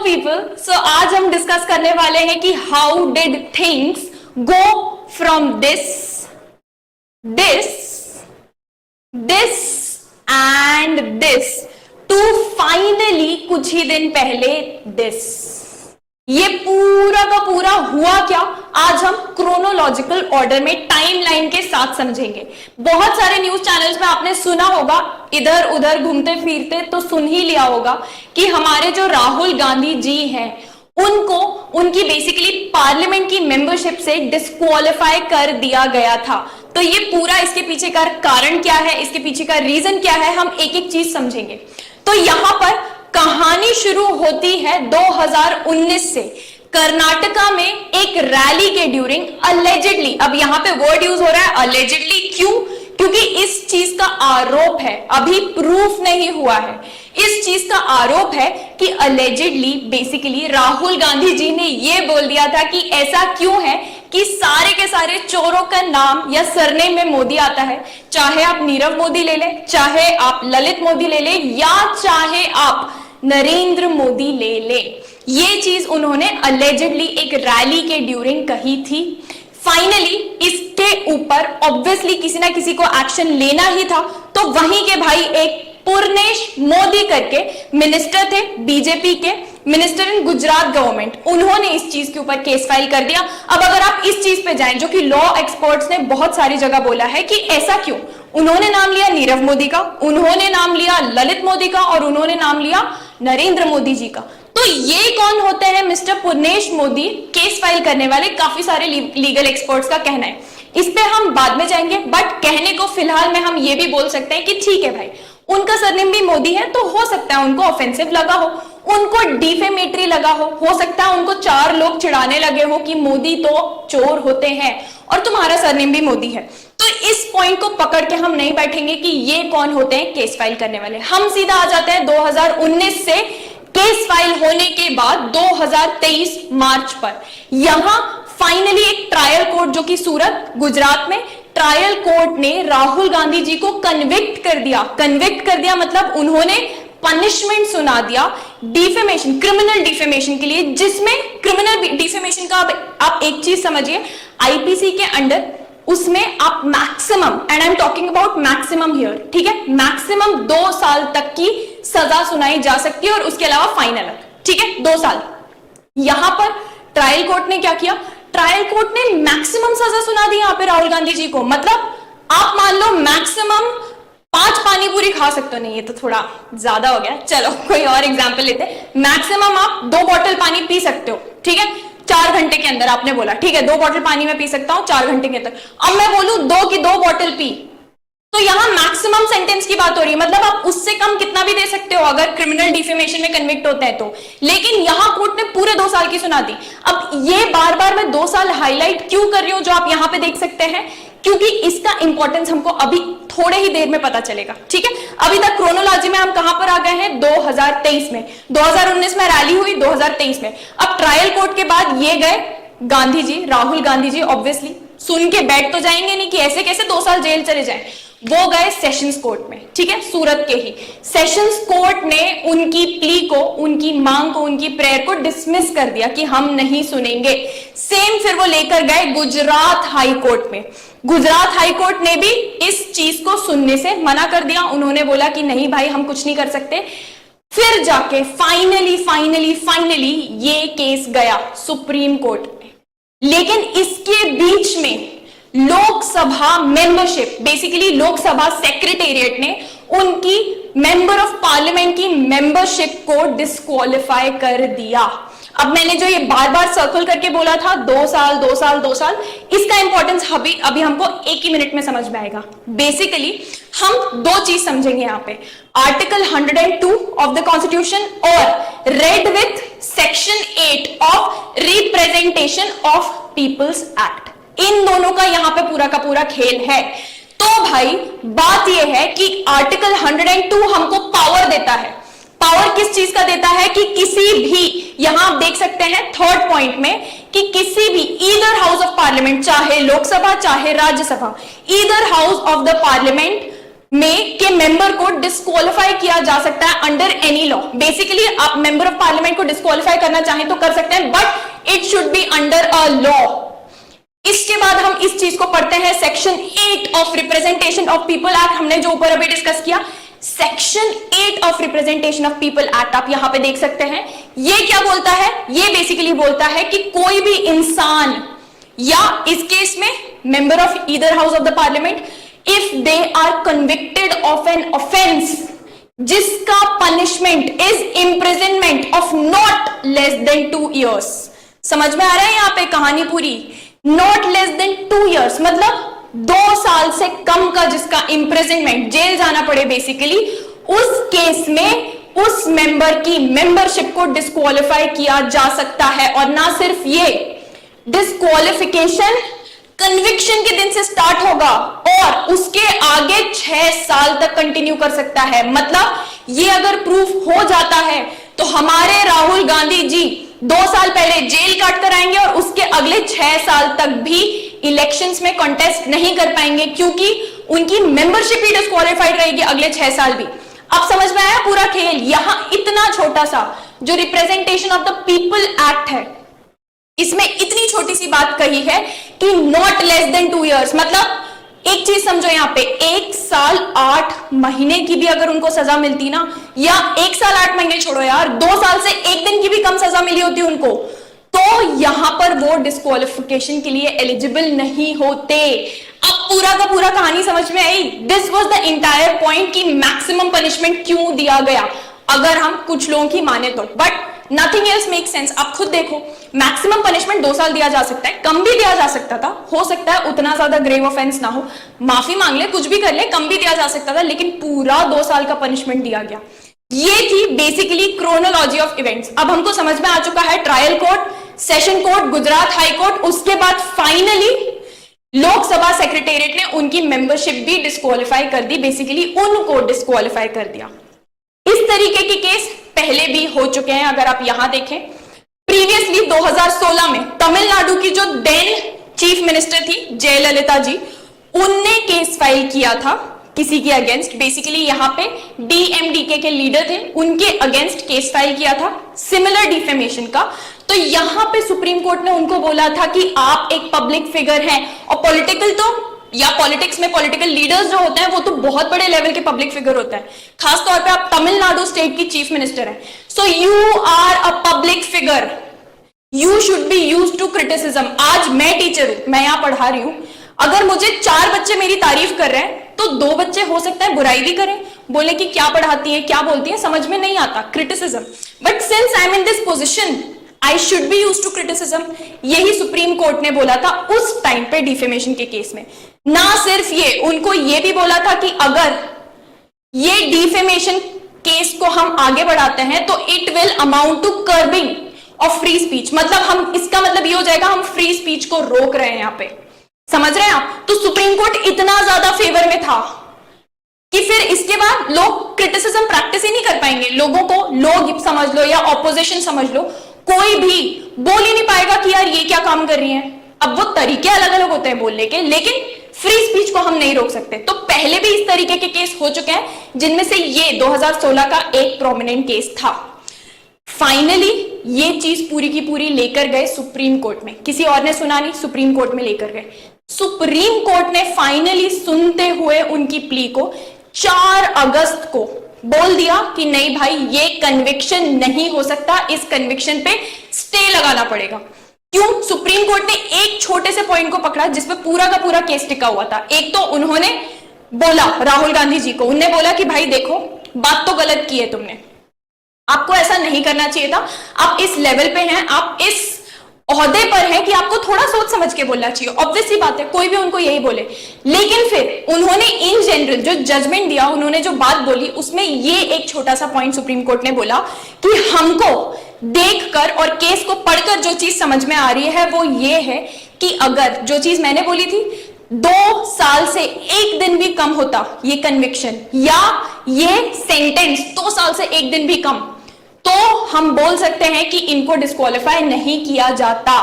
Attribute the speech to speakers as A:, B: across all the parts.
A: People, सो आज हम discuss करने वाले हैं कि how did things go from this this this and this to finally कुछ ही दिन पहले दिस। ये पूरा का पूरा हुआ क्या, आज हम क्रोनोलॉजिकल ऑर्डर में टाइमलाइन के साथ समझेंगे। बहुत सारे न्यूज चैनल्स में आपने सुना होगा, इधर उधर घूमते फिरते तो सुन ही लिया होगा कि हमारे जो राहुल गांधी जी हैं उनको उनकी बेसिकली पार्लियामेंट की मेंबरशिप से डिस्क्वालीफाई कर दिया गया था। तो ये पूरा इसके पीछे का कारण क्या है, इसके पीछे का रीजन क्या है, हम एक एक चीज समझेंगे। तो यहां पर कहानी शुरू होती है 2019 से, कर्नाटका में एक रैली के ड्यूरिंग अलेजिडली, अब यहां पे वर्ड यूज हो रहा है अलेजिडली, क्यों? क्योंकि इस चीज का आरोप है, अभी प्रूफ नहीं हुआ है, इस चीज का आरोप है कि अलेजिडली बेसिकली राहुल गांधी जी ने यह बोल दिया था कि ऐसा क्यों है कि सारे के सारे चोरों का नाम या सरनेम में मोदी आता है, चाहे आप नीरव मोदी ले लें, चाहे आप ललित मोदी ले लें, या चाहे आप नरेंद्र मोदी ले लें। ये चीज उन्होंने अलेजिडली एक रैली के ड्यूरिंग कही थी। फाइनली इसके ऊपर ऑब्वियसली किसी ना किसी को एक्शन लेना ही था, तो वहीं के भाई एक पूर्णेश मोदी करके मिनिस्टर थे, बीजेपी के मिनिस्टर इन गुजरात गवर्नमेंट, उन्होंने इस चीज के ऊपर केस फाइल कर दिया। अब अगर आप इस चीज पे जाएं, जो कि लॉ एक्सपर्ट्स ने बहुत सारी जगह बोला है कि ऐसा क्यों, उन्होंने नाम लिया नीरव मोदी का, उन्होंने नाम लिया ललित मोदी का, और उन्होंने नाम लिया नरेंद्र मोदी जी का। तो ये कौन होते हैं mister Purnesh Modi, case file करने वाले? काफी सारे लीगल एक्सपर्ट्स का कहना है, इस पे हम बाद में जाएंगे, बट कहने को फिलहाल में हम ये भी बोल सकते हैं कि ठीक है भाई, उनका सरनेम भी मोदी है, तो हो सकता है उनको ऑफेंसिव लगा हो, उनको डिफेमेटरी लगा हो सकता है उनको चार लोग चिढ़ाने लगे हो कि मोदी तो चोर होते हैं और तुम्हारा सरनेम भी मोदी है। तो इस पॉइंट को पकड़ के हम नहीं बैठेंगे कि ये कौन होते हैं केस फाइल करने वाले। हम सीधा आ जाते हैं 2019 से केस फाइल होने के बाद 2023 मार्च पर। यहां फाइनली एक ट्रायल कोर्ट, जो कि सूरत गुजरात में, ट्रायल कोर्ट ने राहुल गांधी जी को कन्विक्ट कर दिया। कन्विक्ट कर दिया मतलब उन्होंने पनिशमेंट सुना दिया डिफेमेशन, क्रिमिनल डिफेमेशन के लिए, जिसमें क्रिमिनल डिफेमेशन का आप एक चीज समझिए, आईपीसी के अंडर उसमें आप maximum, and I am talking about maximum here, ठीक है, मैक्सिमम 2 साल तक की सजा सुनाई जा सकती है और उसके अलावा फाइन अलग, ठीक है, 2 साल। यहां पर ट्रायल कोर्ट ने क्या किया, ट्रायल कोर्ट ने मैक्सिमम सजा सुना दी यहां पे राहुल गांधी जी को। मतलब आप मान लो मैक्सिमम 5 पानी पूरी खा सकते हो, नहीं ये तो थोड़ा ज्यादा हो गया, चलो कोई और एग्जांपल लेते हैं, मैक्सिमम आप 2 बॉटल पानी पी सकते हो, ठीक है, 4 घंटे के अंदर। आपने बोला ठीक है 2 बॉटल पानी में पी सकता हूं 4 घंटे के अंदर, अब मैं बोलूं 2 की 2 बॉटल पी, तो यहां मैक्सिमम सेंटेंस की बात हो रही है, मतलब आप उससे कम कितना भी दे सकते हो अगर क्रिमिनल डिफेमेशन में कन्विक्ट होता है तो। लेकिन यहां कोर्ट ने पूरे 2 साल की सुना दी। अब ये बार बार मैं 2 साल हाईलाइट क्यों कर रही हूं, जो आप यहां पे देख सकते हैं, क्योंकि इसका इंपॉर्टेंस हमको अभी थोड़े ही देर में पता चलेगा, ठीक है। अभी तक क्रोनोलॉजी में हम कहां पर आ गए हैं, 2023 में, 2019 में रैली हुई, 2023 में, अब ट्रायल कोर्ट के बाद ये गए गांधी जी, राहुल गांधी जी, ऑब्वियसली सुन के बैठ तो जाएंगे नहीं कि ऐसे कैसे 2 साल जेल चले जाएं, वो गए सेशंस कोर्ट में, ठीक है, सूरत के ही सेशंस कोर्ट ने उनकी प्ली को, उनकी मांग को, उनकी प्रेयर को डिसमिस कर दिया कि हम नहीं सुनेंगे। सेम फिर वो लेकर गए गुजरात हाई कोर्ट में, गुजरात हाई कोर्ट ने भी इस चीज को सुनने से मना कर दिया, उन्होंने बोला कि नहीं भाई हम कुछ नहीं कर सकते। फिर जाके फाइनली ये केस गया सुप्रीम कोर्ट में। लेकिन इसके बीच में Lok Sabha membership, basically Lok Sabha secretariat ने उनकी मेंबर ऑफ पार्लियामेंट की मेंबरशिप को डिस्क्वालीफाई कर दिया। अब मैंने जो ये बार बार सर्कल करके बोला था 2 साल 2 साल 2 साल, इसका इंपॉर्टेंस अभी हमको 1 ही मिनट में समझ में आएगा। बेसिकली हम 2 चीज समझेंगे यहां पे, आर्टिकल 102 ऑफ द कॉन्स्टिट्यूशन और read with section 8 of representation of peoples act, इन दोनों का यहां पे पूरा का पूरा खेल है। तो भाई बात यह है कि आर्टिकल 102 हमको पावर देता है। पावर किस चीज का देता है कि किसी भी, यहां आप देख सकते हैं 3rd पॉइंट में, कि किसी भी ईदर हाउस ऑफ पार्लियामेंट, चाहे लोकसभा चाहे Rajya Sabha, either house of the parliament में के मेंबर को डिस्क्वालीफाई किया जा सकता है अंडर एनी लॉ। बेसिकली आप मेंबर ऑफ पार्लियामेंट को डिस्क्वालीफाई करना चाहें तो कर सकते हैं, but it should be under a law. इसके बाद हम इस चीज को पढ़ते हैं, section 8 of representation of people act, हमने जो ऊपर अभी डिस्कस किया, section 8 of representation of people act आप यहां पे देख सकते हैं। ये क्या बोलता है? ये बेसिकली बोलता है कि कोई भी इंसान या इस केस में member of either house of the parliament, if they are convicted of an offence जिसका punishment is imprisonment of not less than 2 years। समझ में आ रहा है यहां पे कहानी पूरी? नॉट लेस देन 2 years मतलब 2 साल से कम का जिसका इम्प्रिजनमेंट, जेल जाना पड़े बेसिकली, उस केस में उस मेंबर की मेंबरशिप को डिस्क्वालीफाई किया जा सकता है। और ना सिर्फ ये, डिस्क्वालिफिकेशन कन्विक्शन के दिन से स्टार्ट होगा और उसके आगे 6 साल तक कंटिन्यू कर सकता है। मतलब ये अगर प्रूफ हो जाता है तो हमारे राहुल गांधी जी 2 साल पहले जेल काट कर आएंगे और उसके अगले 6 साल तक भी इलेक्शंस में कॉन्टेस्ट नहीं कर पाएंगे, क्योंकि उनकी मेंबरशिप ही डिस्क्वालीफाइड रहेगी अगले 6 साल भी। अब समझ में आया पूरा खेल? यहां इतना छोटा सा जो representation of the people act है, इसमें इतनी छोटी सी बात कही है कि नॉट लेस देन 2 years। मतलब एक चीज समझो, यहां पे 1 साल 8 महीने की भी अगर उनको सजा मिलती ना, या 1 साल 8 महीने छोड़ो यार, 2 साल से 1 दिन की भी कम सजा मिली होती उनको, तो यहां पर वो डिस्क्वालिफिकेशन के लिए एलिजिबल नहीं होते। अब पूरा का पूरा कहानी समझ में आई? This was the entire point कि मैक्सिमम पनिशमेंट क्यों दिया गया, अगर हम कुछ लोगों की माने तो। But nothing else make sense. आप खुद देखो, मैक्सिमम पनिशमेंट 2 साल दिया जा सकता है, कम भी दिया जा सकता था, हो सकता है उतना ज्यादा ग्रेव ऑफेंस ना हो, माफी मांग ले, कुछ भी कर ले, कम भी दिया जा सकता था, लेकिन पूरा 2 साल का पनिशमेंट दिया गया। ये थी बेसिकली क्रोनोलॉजी ऑफ इवेंट्स। अब हमको समझ में आ चुका है trial court, session court, Gujarat high court, उसके बाद फाइनली लोकसभा सेक्रेटेरिएट ने उनकी मेंबरशिप भी डिस्क्वालीफाई कर दी, बेसिकली उनको डिस्क्वालीफाई कर दिया। इस तरीके के केस पहले भी हो चुके हैं। अगर आप यहां देखें, प्रीवियसली 2016 में तमिलनाडु की जो देन चीफ मिनिस्टर थी जयललिता जी, उनने केस फाइल किया था किसी के अगेंस्ट। बेसिकली यहां पे डीएमडीके के लीडर थे, उनके अगेंस्ट केस फाइल किया था सिमिलर डिफेमेशन का। तो यहां पे सुप्रीम कोर्ट ने उनको बोला था कि आप एक पब्लिक फिगर हैं, और पॉलिटिकल तो या पॉलिटिक्स में पॉलिटिकल लीडर्स जो होते हैं वो तो बहुत बड़े लेवल के पब्लिक फिगर होते हैं, खासतौर पे आप तमिलनाडु स्टेट की चीफ मिनिस्टर हैं। So you are a public figure, you should be used to criticism. आज मैं टीचर हूं, मैं यहां पढ़ा रही हूं, अगर मुझे 4 बच्चे मेरी तारीफ कर रहे हैं तो 2 बच्चे हो सकता है बुराई भी करें, बोले कि क्या पढ़ाती है, क्या बोलती है, समझ में नहीं आता, criticism. But since I am in this position I should be used to criticism. यही सुप्रीम कोर्ट ने बोला था उस टाइम पे डिफेमेशन के केस में। ना सिर्फ ये, उनको ये भी बोला था कि अगर ये डिफेमेशन केस को हम आगे बढ़ाते हैं तो it will amount to curbing of free speech. मतलब हम, इसका मतलब ये हो जाएगा हम फ्री स्पीच को रोक रहे हैं यहां पे, समझ रहे हैं आप? तो सुप्रीम कोर्ट इतना ज्यादा फेवर में था कि फिर इसके बाद लोग क्रिटिसिज्म प्रैक्टिस ही नहीं कर पाएंगे। लोगों को, लोग समझ लो या ऑपोजिशन समझ लो, कोई भी बोल ही नहीं पाएगा कि यार ये क्या काम कर रही है। अब वो तरीके अलग अलग होते हैं बोलने के, लेकिन फ्री स्पीच को हम नहीं रोक सकते। तो पहले भी इस तरीके के केस हो चुके हैं, जिनमें से ये 2016 का एक प्रोमिनेंट केस था। फाइनली ये चीज पूरी की पूरी लेकर गए सुप्रीम कोर्ट में, किसी और ने सुना नहीं, सुप्रीम कोर्ट में लेकर गए। सुप्रीम कोर्ट ने फाइनली सुनते हुए उनकी प्ली को 4 अगस्त को बोल दिया कि नहीं भाई, ये कन्विक्शन नहीं हो सकता, इस कन्विक्शन पे स्टे लगाना पड़ेगा। क्यों? सुप्रीम कोर्ट ने एक छोटे से पॉइंट को पकड़ा जिसपे पूरा का पूरा केस टिका हुआ था। एक तो उन्होंने बोला राहुल गांधी जी को, उन्होंने बोला कि भाई देखो, बात तो गलत की है तुमने, आपको ऐसा नहीं करना चाहिए था, आप इस लेवल पे हैं, आप इस ओहदे पर हैं कि आपको थोड़ा सोच समझ के बोलना चाहिए। ऑब्वियस सी बात है, कोई भी उनको यही बोले। लेकिन फिर उन्होंने इन जनरल जो जजमेंट दिया, उन्होंने जो बात बोली, उसमें ये एक छोटा सा पॉइंट सुप्रीम कोर्ट ने बोला कि हमको देखकर और केस को पढ़कर जो चीज समझ में आ रही है वो ये है कि अगर जो चीज मैंने बोली थी 2 साल से 1 दिन भी कम होता ये कन्विक्शन या ये सेंटेंस 2 साल से 1 दिन भी कम, तो हम बोल सकते हैं कि इनको डिस्क्वालीफाई नहीं किया जाता।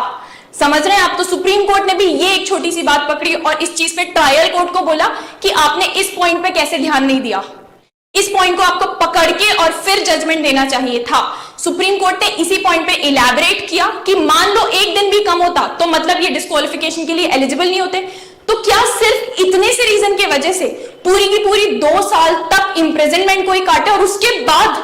A: समझ रहे हैं आप? तो सुप्रीम कोर्ट ने भी ये एक छोटी सी बात पकड़ी और इस चीज पे ट्रायल कोर्ट को बोला कि आपने इस पॉइंट पे कैसे ध्यान नहीं दिया, इस पॉइंट को आपको पकड़ के और फिर जजमेंट देना चाहिए था। सुप्रीम कोर्ट ने इसी पॉइंट पे इलैबोरेट किया कि मान लो एक दिन भी कम होता तो मतलब ये डिस्क्वालिफिकेशन के लिए एलिजिबल नहीं होते। तो क्या सिर्फ इतने से रीजन की वजह से पूरी की पूरी 2 साल तक इंप्रिजनमेंट को ही काटे और उसके बाद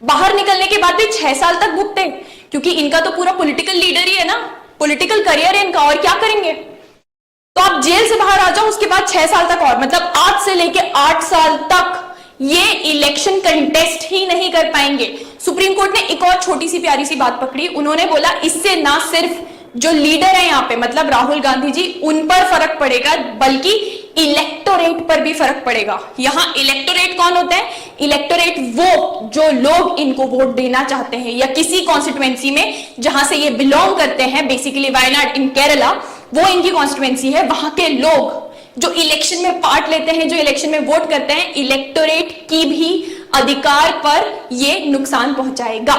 A: बाहर निकलने के बाद भी 6 साल तक भुगते? क्योंकि इनका तो पूरा पॉलिटिकल लीडर ही है ना, पॉलिटिकल करियर है इनका, और क्या करेंगे? तो आप जेल से बाहर आ जाओ, उसके बाद 6 साल तक और, मतलब 8 से लेके 8 साल तक ये इलेक्शन कंटेस्ट ही नहीं कर पाएंगे। सुप्रीम कोर्ट ने एक और छोटी सी प्यारी सी बात पकड़ी, उन्होंने बोला इससे ना सिर्फ जो लीडर है यहाँ पे मतलब राहुल गांधी जी, उन पर फर्क पड़ेगा बल्कि इलेक्टोरेट पर भी फर्क पड़ेगा। यहां इलेक्टोरेट कौन होता है? इलेक्टोरेट वो जो लोग इनको वोट देना चाहते हैं या किसी कॉन्स्टिट्यूएंसी में जहां से ये बिलोंग करते हैं, बेसिकली वायनाड इन केरला, वो इनकी कॉन्स्टिट्यूएंसी है। वहां के लोग जो इलेक्शन में पार्ट लेते हैं, जो इलेक्शन में वोट करते हैं, इलेक्टोरेट की भी अधिकार पर ये नुकसान पहुंचाएगा।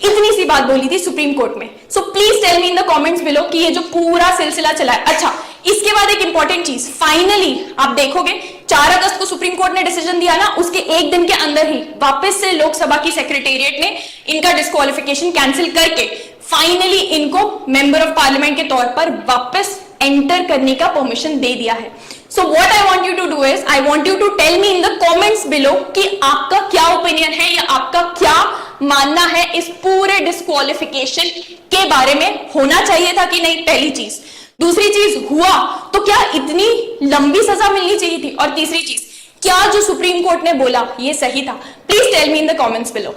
A: इतनी सी बात बोली थी सुप्रीम कोर्ट में। So please tell me in the comments below कि ये जो पूरा सिलसिला चला है। अच्छा, इसके बाद एक इंपॉर्टेंट चीज, फाइनली आप देखोगे 4 अगस्त को सुप्रीम कोर्ट ने डिसीजन दिया ना, उसके एक दिन के अंदर ही वापस से लोकसभा की सेक्रेटेरिएट ने इनका डिस्क्वालिफिकेशन कैंसिल करके फाइनली इनको मेंबर ऑफ पार्लियामेंट के तौर पर वापस एंटर करने का परमिशन दे दिया है। So what I want you to do is, I want you to tell me in the comments below कि आपका क्या ओपिनियन है या आपका क्या मानना है इस पूरे डिस्क्वालिफिकेशन के बारे में। होना चाहिए था कि नहीं, पहली चीज। दूसरी चीज, हुआ तो क्या इतनी लंबी सजा मिलनी चाहिए थी? और तीसरी चीज, क्या जो सुप्रीम कोर्ट ने बोला ये सही था? Please tell me in the comments below.